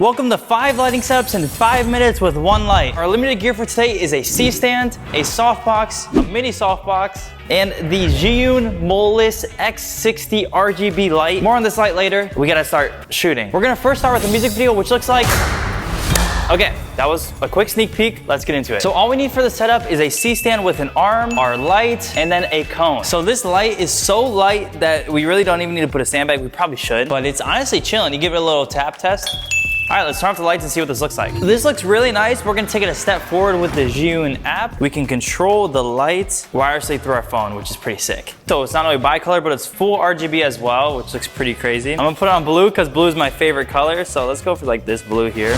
Welcome to 5 lighting setups in 5 minutes with 1 light. Our limited gear for today is a C-stand, a softbox, a mini softbox, and the Zhiyun Molus X60 RGB light. More on this light later. We gotta start shooting. We're gonna first start with a music video, which looks like... Okay, that was a quick sneak peek. Let's get into it. So all we need for the setup is a C-stand with an arm, our light, and then a cone. So this light is so light that we really don't even need to put a stand back. We probably should, but it's honestly chilling. You give it a little tap test. All right, let's turn off the lights and see what this looks like. This looks really nice. We're gonna take it a step forward with the Zhiyun app. We can control the lights wirelessly through our phone, which is pretty sick. So it's not only bicolor, but it's full RGB as well, which looks pretty crazy. I'm gonna put it on blue because blue is my favorite color. So let's go for like this blue here.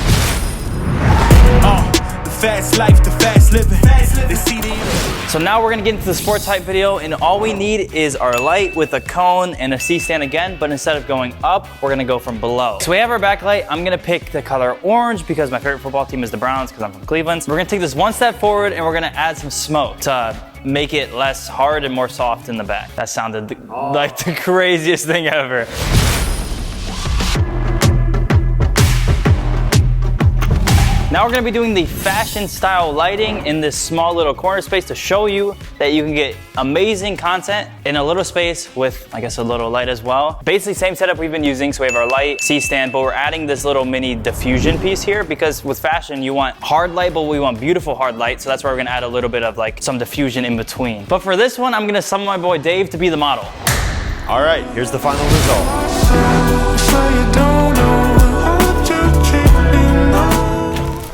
The fast life, the fast living. So now we're gonna get into the sports type video, and all we need is our light with a cone and a C-stand again, but instead of going up, we're gonna go from below. So we have our backlight. I'm gonna pick the color orange because my favorite football team is the Browns because I'm from Cleveland. So we're gonna take this one step forward and we're gonna add some smoke to make it less hard and more soft in the back. That sounded like the craziest thing ever. Now we're gonna be doing the fashion style lighting in this small little corner space to show you that you can get amazing content in a little space with, I guess, a little light as well. Basically same setup we've been using. So we have our light, C-stand, but we're adding this little mini diffusion piece here because with fashion, you want hard light, but we want beautiful hard light. So that's why we're gonna add a little bit of like some diffusion in between. But for this one, I'm gonna summon my boy Dave to be the model. All right, here's the final result.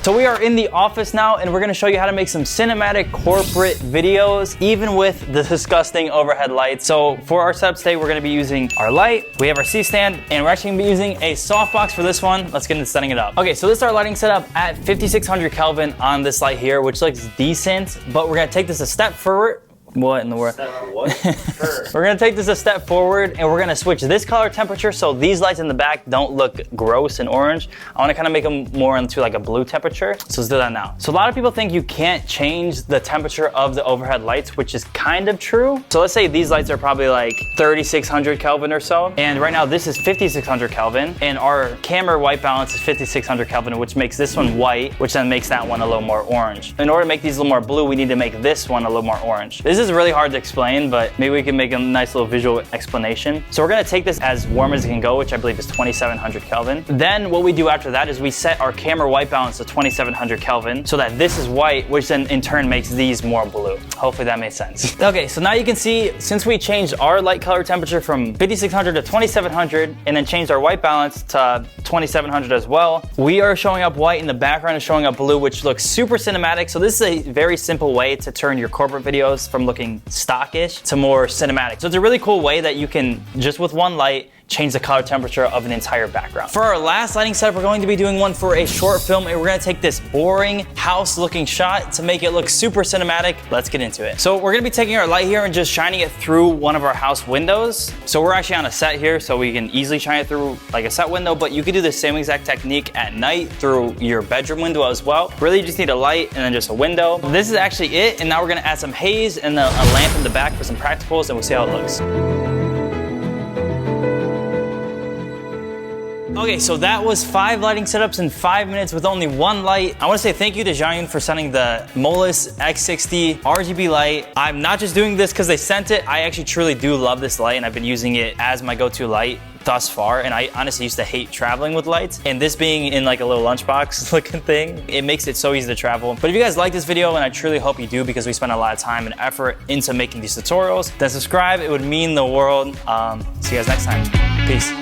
So we are in the office now, and we're gonna show you how to make some cinematic corporate videos, even with the disgusting overhead lights. So for our setup today, we're gonna be using our light, we have our C-stand, and we're actually gonna be using a softbox for this one. Let's get into setting it up. Okay, so this is our lighting setup at 5600 Kelvin on this light here, which looks decent, but we're gonna take this a step forward. What in the world? We're gonna take this a step forward and we're gonna switch this color temperature so these lights in the back don't look gross and orange. I wanna kinda make them more into like a blue temperature. So let's do that now. So a lot of people think you can't change the temperature of the overhead lights, which is kind of true. So let's say these lights are probably like 3600 Kelvin or so. And right now this is 5600 Kelvin and our camera white balance is 5600 Kelvin, which makes this one white, which then makes that one a little more orange. In order to make these a little more blue, we need to make this one a little more orange. This is really hard to explain, but maybe we can make a nice little visual explanation. So we're gonna take this as warm as it can go, which I believe is 2700 Kelvin. Then what we do after that is we set our camera white balance to 2700 Kelvin so that this is white, which then in turn makes these more blue. Hopefully that made sense. Okay, so now you can see, since we changed our light color temperature from 5600 to 2700 and then changed our white balance to 2700 as well, we are showing up white and the background is showing up blue, which looks super cinematic. So this is a very simple way to turn your corporate videos from looking stockish to more cinematic. So it's a really cool way that you can, just with one light, change the color temperature of an entire background. For our last lighting setup, we're going to be doing one for a short film, and we're gonna take this boring house looking shot to make it look super cinematic. Let's get into it. So we're gonna be taking our light here and just shining it through one of our house windows. So we're actually on a set here, so we can easily shine it through like a set window, but you could do the same exact technique at night through your bedroom window as well. Really, you just need a light and then just a window. This is actually it, and now we're gonna add some haze and a lamp in the back for some practicals, and we'll see how it looks. Okay, so that was 5 lighting setups in 5 minutes with only 1 light. I wanna say thank you to Zhiyun for sending the Molus X60 RGB light. I'm not just doing this because they sent it. I actually truly do love this light, and I've been using it as my go-to light thus far, and I honestly used to hate traveling with lights, and this being in like a little lunchbox looking thing, it makes it so easy to travel. But if you guys like this video, and I truly hope you do because we spend a lot of time and effort into making these tutorials, then subscribe. It would mean the world. See you guys next time. Peace.